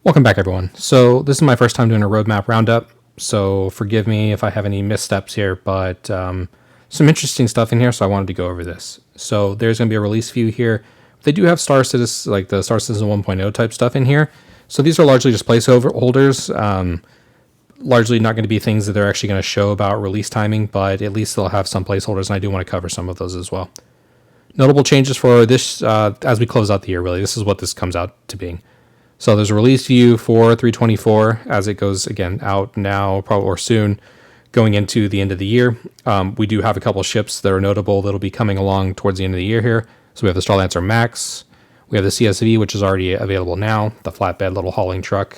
Welcome back, everyone. So this is my first time doing a roadmap roundup, so forgive me if I have any missteps here, but some interesting stuff in here, so I wanted to go over this. So there's going to be a release view here. They do have Star Citizen, like the Star Citizen 1.0 type stuff in here. So these are largely just placeholders, largely not going to be things that they're actually going to show about release timing, but at least they'll have some placeholders, and I do want to cover some of those as well. Notable changes for this as we close out the year, really. This is what this comes out to being. So there's a release view for 324 as it goes, again, out now probably or soon going into the end of the year. We do have a couple ships that are notable that'll be coming along towards the end of the year here. So we have the Starlancer Max. We have the CSV, which is already available now, the flatbed little hauling truck,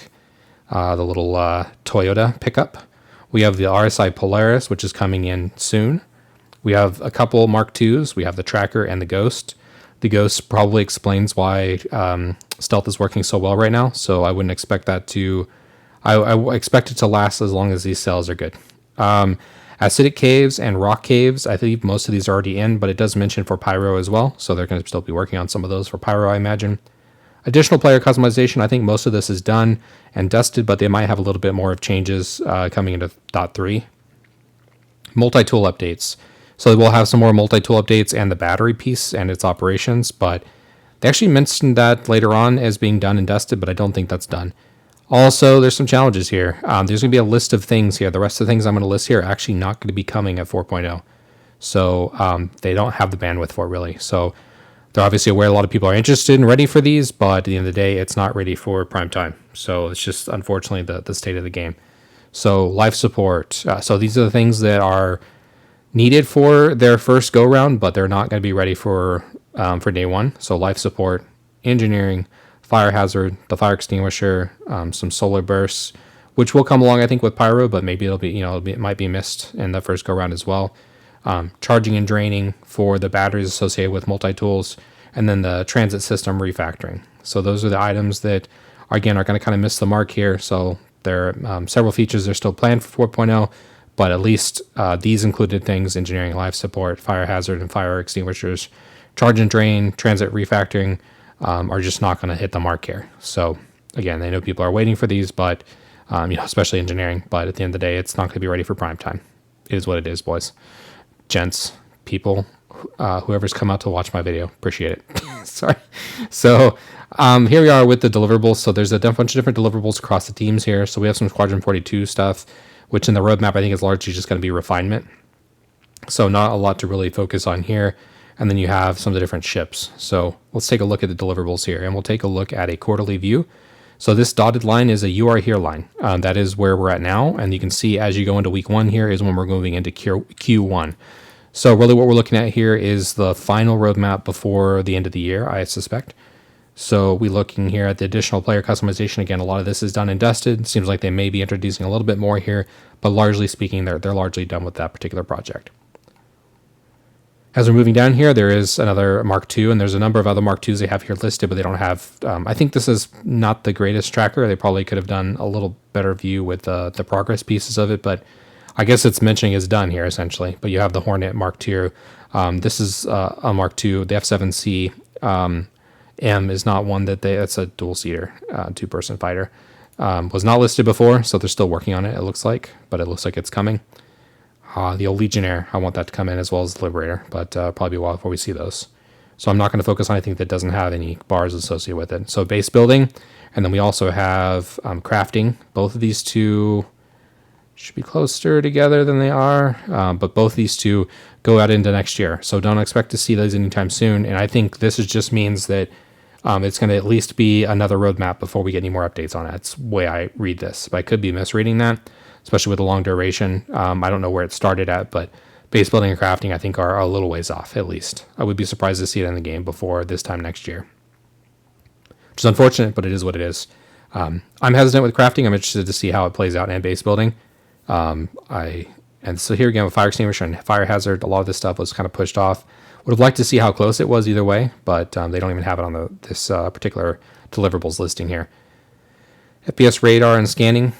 the little Toyota pickup. We have the RSI Polaris, which is coming in soon. We have a couple Mark IIs. We have the Tracker and the Ghost. The Ghost probably explains why stealth is working so well right now, so I wouldn't expect that to... I expect it to last as long as these cells are good. Acidic caves and rock caves, I think most of these are already in, but it does mention for Pyro as well, so they're going to still be working on some of those for Pyro, I imagine. Additional player customization, I think most of this is done and dusted, but they might have a little bit more of changes coming into .3. Multi-tool updates. So we'll have some more multi-tool updates and the battery piece and its operations, but they actually mentioned that later on as being done and dusted, but I don't think that's done. Also, there's some challenges here. There's going to be a list of things here. The rest of the things I'm going to list here are actually not going to be coming at 4.0. So they don't have the bandwidth for it, really. So they're obviously aware a lot of people are interested and ready for these, but at the end of the day, it's not ready for prime time. So it's just, unfortunately, the state of the game. So life support. So these are the things that are needed for their first go round, but they're not going to be ready for day one. So life support, engineering, fire hazard, the fire extinguisher, some solar bursts, which will come along, I think, with Pyro, but maybe it'll be, it might be missed in the first go round as well. Charging and draining for the batteries associated with multi-tools, and then the transit system refactoring. So those are the items that, again, are going to kind of miss the mark here. So there are several features that are still planned for 4.0, but at least these included things: engineering, life support, fire hazard, and fire extinguishers. Charge and drain, transit refactoring are just not going to hit the mark here. So again, I know people are waiting for these, but especially engineering. But at the end of the day, it's not going to be ready for prime time. It is what it is, boys, gents, people, whoever's come out to watch my video. Appreciate it. Sorry. So here we are with the deliverables. So there's a bunch of different deliverables across the teams here. So we have some Squadron 42 stuff, which in the roadmap I think is largely just going to be refinement. So not a lot to really focus on here. And then you have some of the different ships. So let's take a look at the deliverables here, and we'll take a look at a quarterly view. So this dotted line is a "you are here" line. That is where we're at now. And you can see as you go into week 1 here is when we're moving into Q1. So really what we're looking at here is the final roadmap before the end of the year, I suspect. So we're looking here at the additional player customization. Again, a lot of this is done and dusted. It seems like they may be introducing a little bit more here, but largely speaking, they're largely done with that particular project. As we're moving down here, there is another Mark II, and there's a number of other Mark IIs they have here listed, but they don't have... I think this is not the greatest tracker. They probably could have done a little better view with the progress pieces of it, but I guess it's mentioning it's done here, essentially. But you have the Hornet Mark II. This is a Mark II. The F-7C M is not one that that's a dual-seater, two-person fighter. Was not listed before, so they're still working on it, it looks like, but it looks like it's coming. The old Legionnaire, I want that to come in as well as the Liberator, but probably a while before we see those. So I'm not going to focus on anything that doesn't have any bars associated with it. So base building, and then we also have crafting. Both of these two should be closer together than they are, but both these two go out into next year. So don't expect to see those anytime soon, and I think this just means that it's going to at least be another roadmap before we get any more updates on it. That's the way I read this, but I could be misreading that, especially with the long duration. I don't know where it started at, but base building and crafting I think are a little ways off, at least. I would be surprised to see it in the game before this time next year, which is unfortunate, but it is what it is. I'm hesitant with crafting. I'm interested to see how it plays out in base building. And so here again with fire extinguisher and fire hazard, a lot of this stuff was kind of pushed off. Would have liked to see how close it was either way, but they don't even have it on this particular deliverables listing here. FPS radar and scanning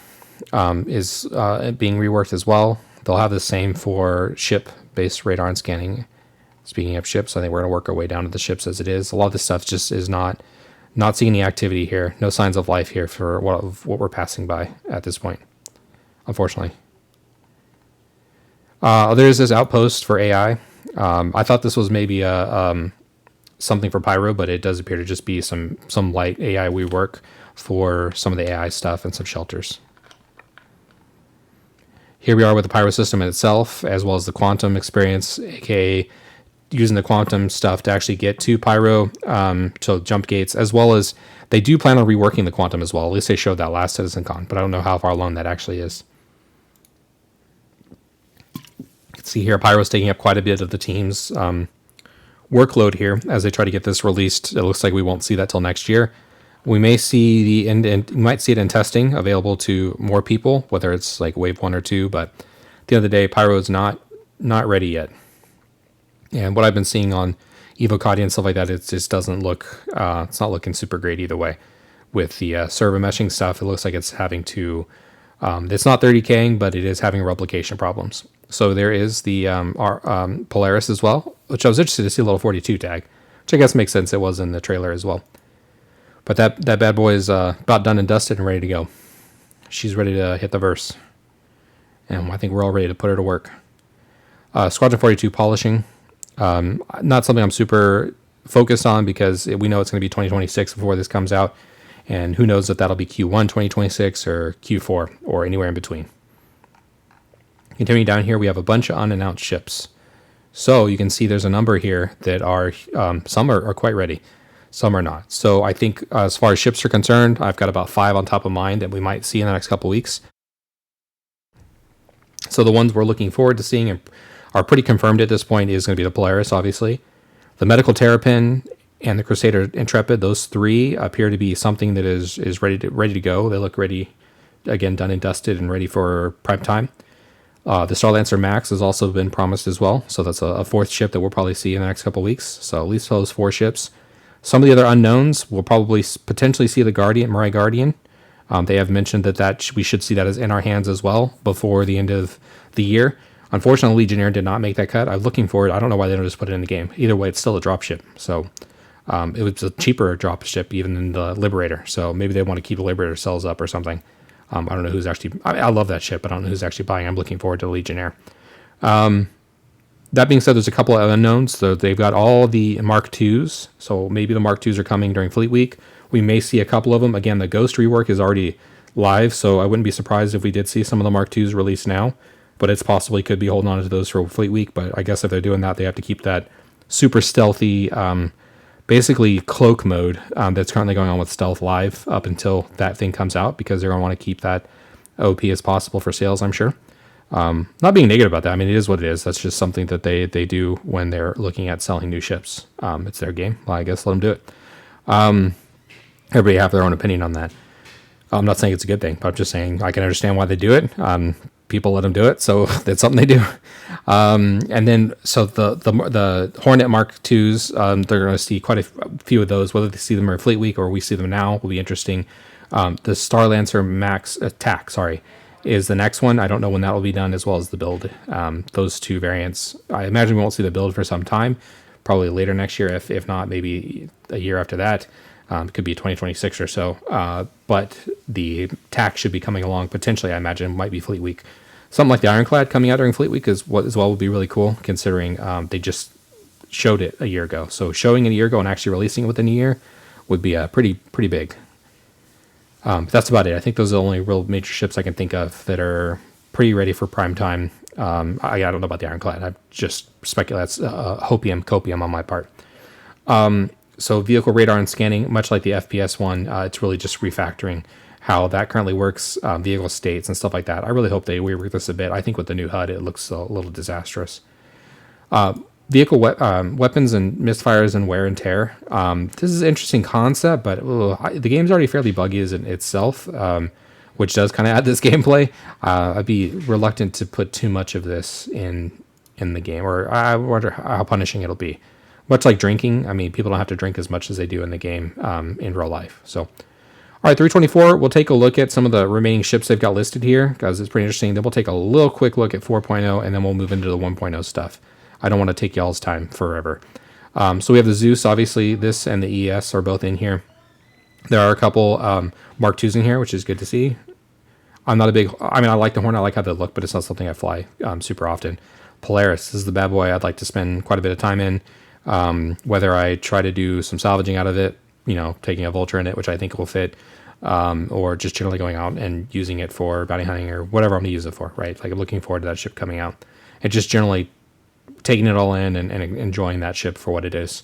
is being reworked as well. They'll have the same for ship-based radar and scanning. Speaking of ships, I think we're going to work our way down to the ships as it is. A lot of this stuff just is not Not seeing any activity here. No signs of life here for what we're passing by at this point, unfortunately. There's this outpost for AI. I thought this was maybe something for Pyro, but it does appear to just be some light AI rework for some of the AI stuff and some shelters. Here we are with the Pyro system in itself, as well as the quantum experience, aka using the quantum stuff to actually get to Pyro, to jump gates, as well as they do plan on reworking the quantum as well. At least they showed that last CitizenCon, but I don't know how far along that actually is. You can see here Pyro's taking up quite a bit of the team's workload here as they try to get this released. It looks like we won't see that till next year. We may see we might see it in testing, available to more people, whether it's like wave 1 or 2. But at the end of the day, Pyro is not ready yet. And what I've been seeing on Evocati and stuff like that, it just doesn't look. It's not looking super great either way. With the server meshing stuff, it looks like it's having to. It's not 30K'ing, but it is having replication problems. So there is the Polaris as well, which I was interested to see a little 42 tag, which I guess makes sense. It was in the trailer as well. But that bad boy is about done and dusted and ready to go. She's ready to hit the verse. And I think we're all ready to put her to work. Squadron 42 polishing. Not something I'm super focused on because we know it's going to be 2026 before this comes out. And who knows if that'll be Q1 2026 or Q4 or anywhere in between. Continuing down here, we have a bunch of unannounced ships. So you can see there's a number here that are, some are quite ready. Some are not. So I think as far as ships are concerned, I've got about 5 on top of mind that we might see in the next couple weeks. So the ones we're looking forward to seeing and are pretty confirmed at this point is going to be the Polaris, obviously. The Medical Terrapin and the Crusader Intrepid, those 3 appear to be something that is ready to go. They look ready, again, done and dusted and ready for prime time. The Starlancer Max has also been promised as well. So that's a 4th ship that we'll probably see in the next couple weeks. So at least those 4 ships. Some of the other unknowns, we'll probably potentially see the Mirai Guardian. They have mentioned that we should see that as in our hands as well before the end of the year. Unfortunately, Legionnaire did not make that cut. I'm looking for it. I don't know why they don't just put it in the game. Either way, it's still a drop ship. So it was a cheaper drop ship even than the Liberator. So maybe they want to keep the Liberator cells up or something. I don't know who's actually... I love that ship, but I don't know who's actually buying. I'm looking forward to Legionnaire. That being said, there's a couple of unknowns. So they've got all the Mark IIs. So maybe the Mark IIs are coming during Fleet Week. We may see a couple of them. Again, the Ghost rework is already live, so I wouldn't be surprised if we did see some of the Mark IIs released now. But it's possibly could be holding on to those for Fleet Week. But I guess if they're doing that, they have to keep that super stealthy, basically cloak mode that's currently going on with Stealth Live up until that thing comes out, because they're going to want to keep that OP as possible for sales, I'm sure. Not being negative about that. I mean, it is what it is. That's just something that they do when they're looking at selling new ships. It's their game. Well, I guess let them do it. Everybody have their own opinion on that. I'm not saying it's a good thing, but I'm just saying I can understand why they do it. People let them do it, so that's something they do. And then, so the Hornet Mark IIs, they're going to see quite a few of those. Whether they see them at Fleet Week or we see them now will be interesting. The Starlancer Max Attack, is the next one. I don't know when that will be done, as well as the build. Those 2 variants. I imagine we won't see the build for some time, probably later next year, if not maybe a year after that. It could be 2026 or so. But the TAC should be coming along potentially. I imagine it might be Fleet Week. Something like the Ironclad coming out during Fleet Week as well would be really cool, considering they just showed it a year ago. So showing it a year ago and actually releasing it within a year would be pretty big. But that's about it. I think those are the only real major ships I can think of that are pretty ready for prime time. I don't know about the Ironclad. I just speculate. That's copium on my part. So vehicle radar and scanning, much like the FPS one, it's really just refactoring how that currently works, vehicle states and stuff like that. I really hope they rework this a bit. I think with the new HUD, it looks a little disastrous. Vehicle weapons and misfires and wear and tear. This is an interesting concept, but the game's already fairly buggy as in itself, which does kind of add this gameplay. I'd be reluctant to put too much of this in the game, or I wonder how punishing it'll be. Much like drinking, I mean, people don't have to drink as much as they do in the game in real life. So, all right, 324, we'll take a look at some of the remaining ships they've got listed here, because it's pretty interesting. Then we'll take a little quick look at 4.0, and then we'll move into the 1.0 stuff. I don't want to take y'all's time forever. So we have the Zeus, obviously. This and the ES are both in here. There are a couple Mark IIs in here, which is good to see. I'm not a big, I mean, I like the Hornet, I like how they look, but it's not something I fly super often. Polaris, this is the bad boy I'd like to spend quite a bit of time in. Whether I try to do some salvaging out of it, taking a vulture in it, which I think will fit, or just generally going out and using it for bounty hunting or whatever I'm going to use it for, right? Like I'm looking forward to that ship coming out and just generally taking it all in and enjoying that ship for what it is.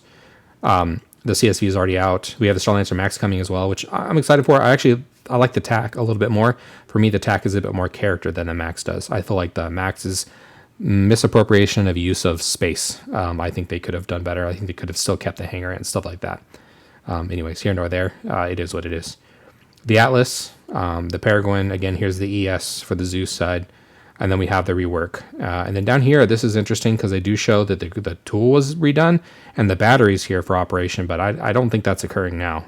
The CSV is already out. We have the Starlancer Max coming as well, which I'm excited for. I like the TAC a little bit more. For me, the TAC is a bit more character than the Max does. I feel like the Max is misappropriation of use of space. I think they could have done better. I think they could have still kept the hangar and stuff like that. Anyways, here nor there, it is what it is. The Atlas, the Peregrine, again, here's the ES for the Zeus side. And then we have the rework. And then down here, this is interesting because they do show that the tool was redone and the battery's here for operation, but I don't think that's occurring now.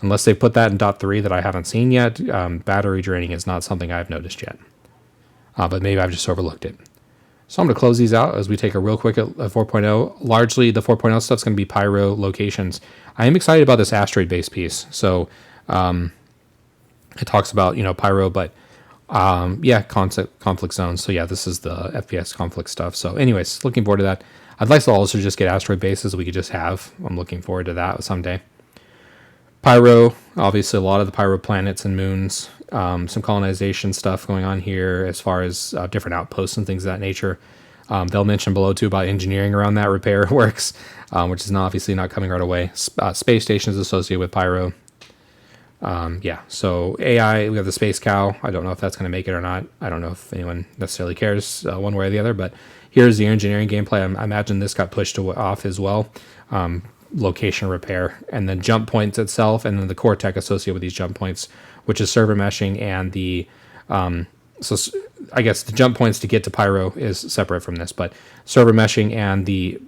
Unless they put that in .3 that I haven't seen yet, battery draining is not something I've noticed yet. But maybe I've just overlooked it. So I'm going to close these out as we take a real quick at 4.0. Largely, the 4.0 stuff is going to be pyro locations. I am excited about this asteroid-based piece. So it talks about, pyro, but conflict zones. So yeah, this is the FPS conflict stuff. So anyways, looking forward to that. I'd like to also just get asteroid bases we could just have. I'm looking forward to that someday. Pyro, obviously a lot of the pyro planets and moons. Some colonization stuff going on here as far as different outposts and things of that nature. They'll mention below too about engineering around that repair works, which is obviously not coming right away. Space stations associated with pyro. So AI, we have the Space Cow. I don't know if that's going to make it or not. I don't know if anyone necessarily cares one way or the other, but here's the engineering gameplay. I imagine this got pushed off as well. Location repair, and then jump points itself, and then the core tech associated with these jump points, which is server meshing and the so I guess the jump points to get to pyro is separate from this, but server meshing and the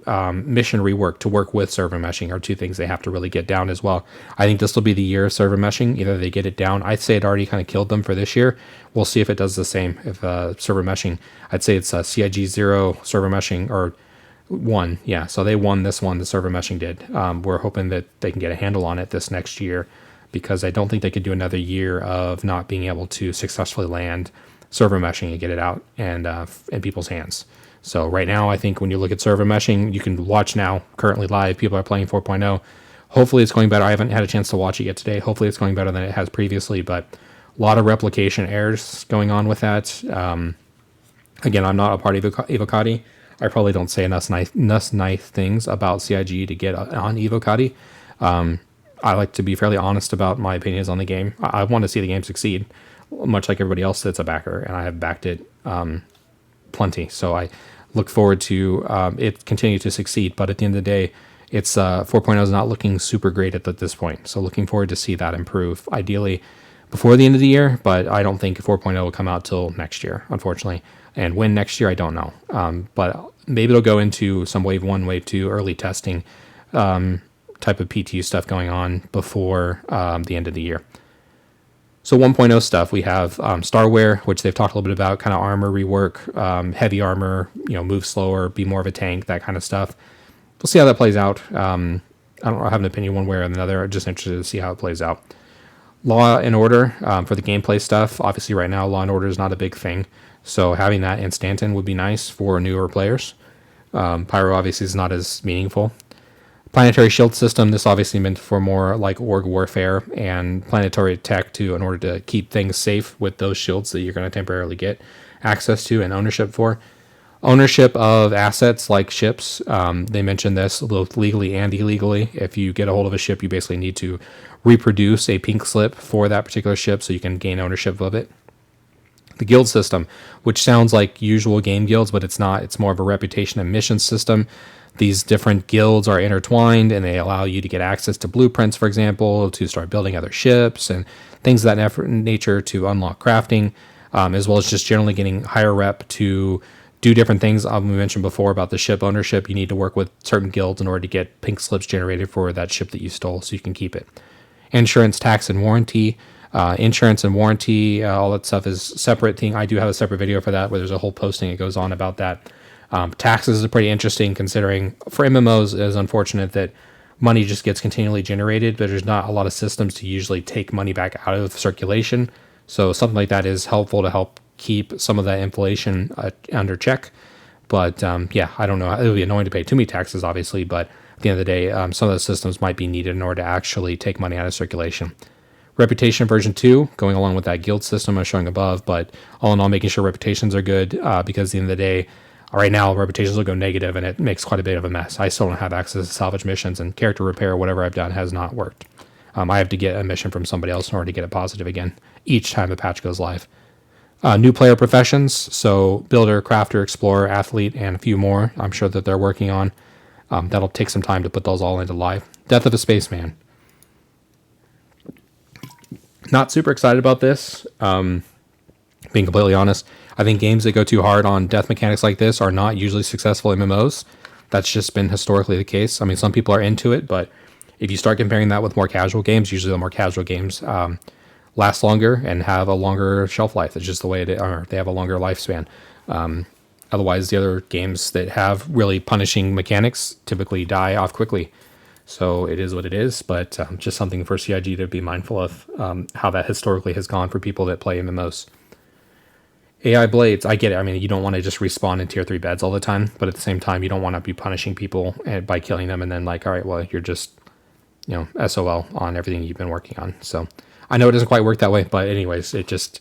mission rework to work with server meshing are two things they have to really get down as well. I think this will be the year of server meshing. Either they get it down. I'd say it already kind of killed them for this year. We'll see if it does the same. If server meshing, I'd say it's CIG 0 server meshing or 1. Yeah, so they won this one. The server meshing did. We're hoping that they can get a handle on it this next year, because I don't think they could do another year of not being able to successfully land server meshing and get it out and in people's hands. So right now, I think when you look at server meshing, you can watch now currently live. People are playing 4.0. Hopefully it's going better. I haven't had a chance to watch it yet today. Hopefully it's going better than it has previously, but a lot of replication errors going on with that. Again, I'm not a part of Evocati. I probably don't say enough nice things about CIG to get on Evocati. I like to be fairly honest about my opinions on the game. I want to see the game succeed, much like everybody else that's a backer, and I have backed it plenty. So I look forward to it continue to succeed. But at the end of the day, it's 4.0 is not looking super great at this point. So looking forward to see that improve, ideally before the end of the year. But I don't think 4.0 will come out till next year, unfortunately. And when next year, I don't know. But maybe it'll go into some Wave 1, Wave 2 early testing type of PTU stuff going on before the end of the year. So 1.0 stuff, we have Starware, which they've talked a little bit about, kind of armor rework, heavy armor, move slower, be more of a tank, that kind of stuff. We'll see how that plays out. I don't have an opinion one way or another. I'm just interested to see how it plays out. Law and Order for the gameplay stuff. Obviously, right now, Law and Order is not a big thing. So having that in Stanton would be nice for newer players. Pyro obviously is not as meaningful. Planetary shield system, this obviously meant for more like org warfare and planetary tech in order to keep things safe with those shields that you're going to temporarily get access to and ownership for. Ownership of assets like ships, they mentioned this both legally and illegally. If you get a hold of a ship, you basically need to reproduce a pink slip for that particular ship so you can gain ownership of it. The guild system, which sounds like usual game guilds, but it's not. It's more of a reputation and mission system. These different guilds are intertwined, and they allow you to get access to blueprints, for example, to start building other ships and things of that nature to unlock crafting, as well as just generally getting higher rep to do different things. We mentioned before about the ship ownership. You need to work with certain guilds in order to get pink slips generated for that ship that you stole so you can keep it. Insurance, tax, and warranty. Insurance and warranty, all that stuff is separate thing. I do have a separate video for that where there's a whole posting that goes on about that. Taxes is pretty interesting considering for MMOs it is unfortunate that money just gets continually generated, but there's not a lot of systems to usually take money back out of circulation. So something like that is helpful to help keep some of that inflation under check. But yeah, I don't know. It would be annoying to pay too many taxes, obviously, but at the end of the day, some of the systems might be needed in order to actually take money out of circulation. Reputation version 2, going along with that guild system I was showing above, but all in all, making sure reputations are good, because at the end of the day, right now, reputations will go negative, and it makes quite a bit of a mess. I still don't have access to salvage missions, and character repair, whatever I've done, has not worked. I have to get a mission from somebody else in order to get it positive again each time the patch goes live. New player professions, so builder, crafter, explorer, athlete, and a few more I'm sure that they're working on. That'll take some time to put those all into live. Death of a Spaceman. Not super excited about this, being completely honest. I think games that go too hard on death mechanics like this are not usually successful MMOs. That's just been historically the case. I mean, some people are into it, but if you start comparing that with more casual games, usually the more casual games last longer and have a longer shelf life. It's just the way it is, or they have a longer lifespan. Otherwise, the other games that have really punishing mechanics typically die off quickly. So it is what it is, but just something for CIG to be mindful of, how that historically has gone for people that play MMOs. AI Blades, I get it. I mean, you don't want to just respawn in tier 3 beds all the time, but at the same time, you don't want to be punishing people by killing them and then like, all right, well, you're just, SOL on everything you've been working on. So I know it doesn't quite work that way, but anyways, it's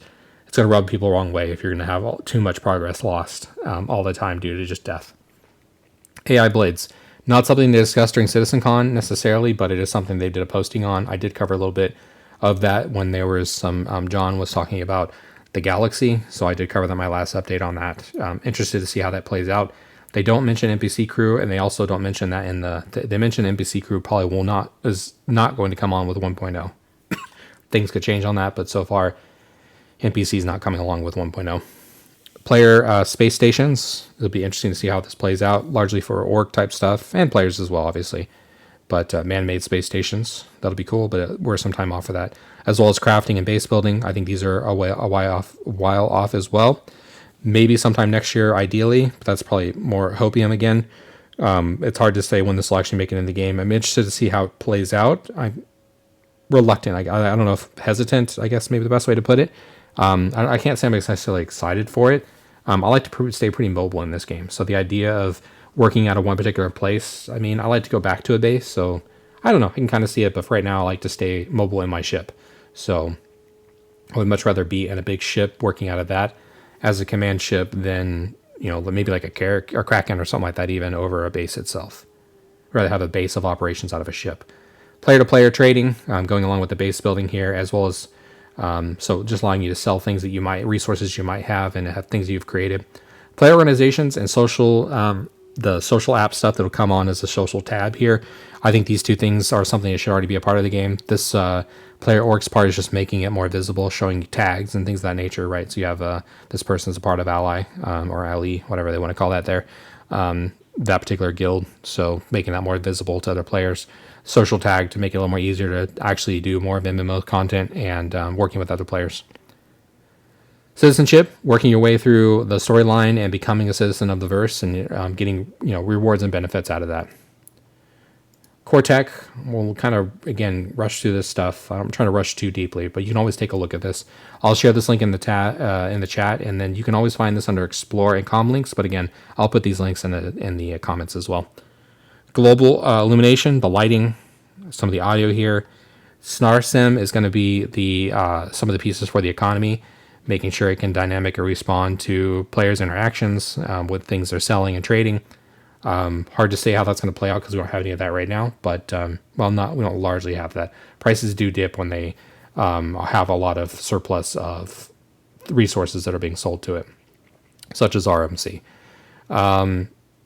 going to rub people the wrong way if you're going to have too much progress lost all the time due to just death. AI Blades. Not something they discussed during CitizenCon necessarily, but it is something they did a posting on. I did cover a little bit of that when there was some, John was talking about the Galaxy, so I did cover that in my last update on that. Interested to see how that plays out. They don't mention NPC crew, and they also don't mention that in they mention NPC crew probably is not going to come on with 1.0. Things could change on that, but so far, NPC is not coming along with 1.0. Player space stations. It'll be interesting to see how this plays out, largely for Auec type stuff, and players as well, obviously. But man-made space stations, that'll be cool, but we're some time off for that. As well as crafting and base building. I think these are a while off as well. Maybe sometime next year, ideally, but that's probably more hopium again. It's hard to say when this will actually make it in the game. I'm interested to see how it plays out. I'm reluctant. I don't know if hesitant, I guess maybe the best way to put it. I can't say I'm necessarily excited for it. I like to stay pretty mobile in this game. So the idea of working out of one particular place, I mean, I like to go back to a base. So I don't know. I can kind of see it. But for right now, I like to stay mobile in my ship. So I would much rather be in a big ship working out of that as a command ship than, maybe like a Carrack or Kraken or something like that, even over a base itself. I'd rather have a base of operations out of a ship. Player-to-player trading, going along with the base building here, as well as so just allowing you to sell things that resources you might have and have things you've created. Player organizations and social, the social app stuff that will come on as a social tab here. I think these two things are something that should already be a part of the game. This player orgs part is just making it more visible, showing tags and things of that nature, right? So you have this person is a part of Ally or Ally, whatever they want to call that there, that particular guild. So making that more visible to other players. Social tag to make it a little more easier to actually do more of MMO content and working with other players. Citizenship, working your way through the storyline and becoming a citizen of the verse and getting rewards and benefits out of that. Core tech, we'll kind of, again, rush through this stuff. I'm trying to rush too deeply, but you can always take a look at this. I'll share this link in the chat, and then you can always find this under Explore and Com links, but again, I'll put these links in the comments as well. Global illumination, the lighting, some of the audio here. Snar Sim is going to be the some of the pieces for the economy, making sure it can dynamically respond to players' interactions with things they're selling and trading. Hard to say how that's going to play out because we don't have any of that right now. But we don't largely have that. Prices do dip when they have a lot of surplus of resources that are being sold to it, such as RMC.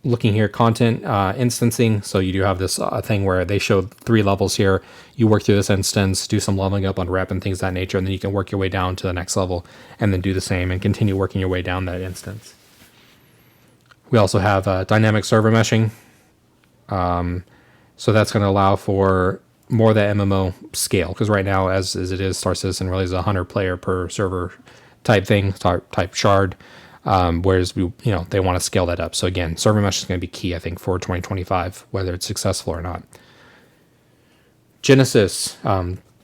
Looking here, content instancing. So you do have this thing where they show 3 levels here. You work through this instance, do some leveling up on rep and things of that nature, and then you can work your way down to the next level and then do the same and continue working your way down that instance. We also have dynamic server meshing. So that's going to allow for more of that MMO scale, because right now, as it is, Star Citizen really is a 100 player per server type thing, type shard. Whereas they want to scale that up. So again, server mesh is going to be key, I think, for 2025, whether it's successful or not. Genesis,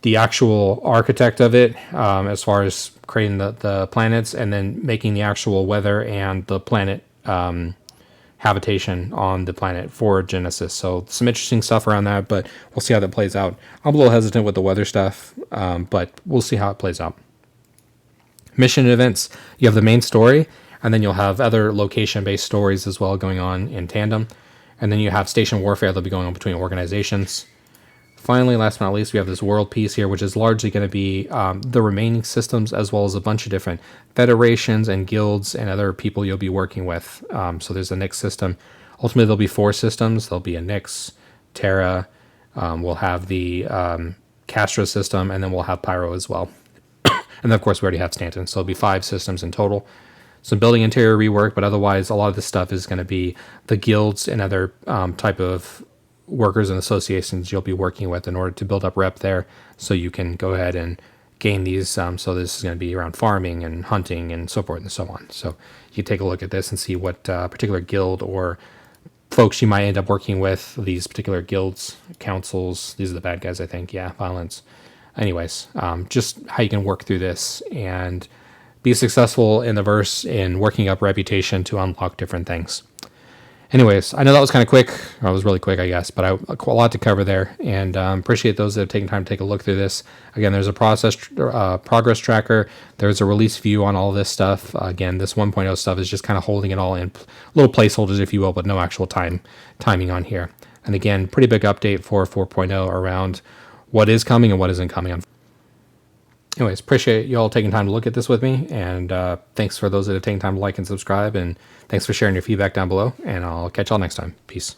the actual architect of it, as far as creating the planets and then making the actual weather and the planet habitation on the planet for Genesis. So some interesting stuff around that, but we'll see how that plays out. I'm a little hesitant with the weather stuff, but we'll see how it plays out. Mission events, you have the main story, and then you'll have other location-based stories as well going on in tandem. And then you have station warfare that'll be going on between organizations. Finally, last but not least, we have this world piece here, which is largely going to be the remaining systems, as well as a bunch of different federations and guilds and other people you'll be working with. So there's a Nyx system. Ultimately, there'll be 4 systems. There'll be a Nyx, Terra, we'll have the Castro system, and then we'll have Pyro as well. And then, of course, we already have Stanton, so it'll be 5 systems in total. Some building interior rework, but otherwise, a lot of this stuff is going to be the guilds and other type of workers and associations you'll be working with in order to build up rep there, so you can go ahead and gain these. So this is going to be around farming and hunting and so forth and so on. So you take a look at this and see what particular guild or folks you might end up working with, these particular guilds, councils. These are the bad guys, I think. Yeah, violence. Anyways, just how you can work through this and be successful in the verse in working up reputation to unlock different things. Anyways, I know that was kind of quick. Or it was really quick, I guess, but a lot to cover there. And appreciate those that have taken time to take a look through this. Again, there's a progress tracker. There's a release view on all this stuff. Again, this 1.0 stuff is just kind of holding it all in little placeholders, if you will, but no actual timing on here. And again, pretty big update for 4.0 around what is coming and what isn't coming. Anyways, appreciate you all taking time to look at this with me, and thanks for those that have taken time to like and subscribe, and thanks for sharing your feedback down below, and I'll catch y'all next time. Peace.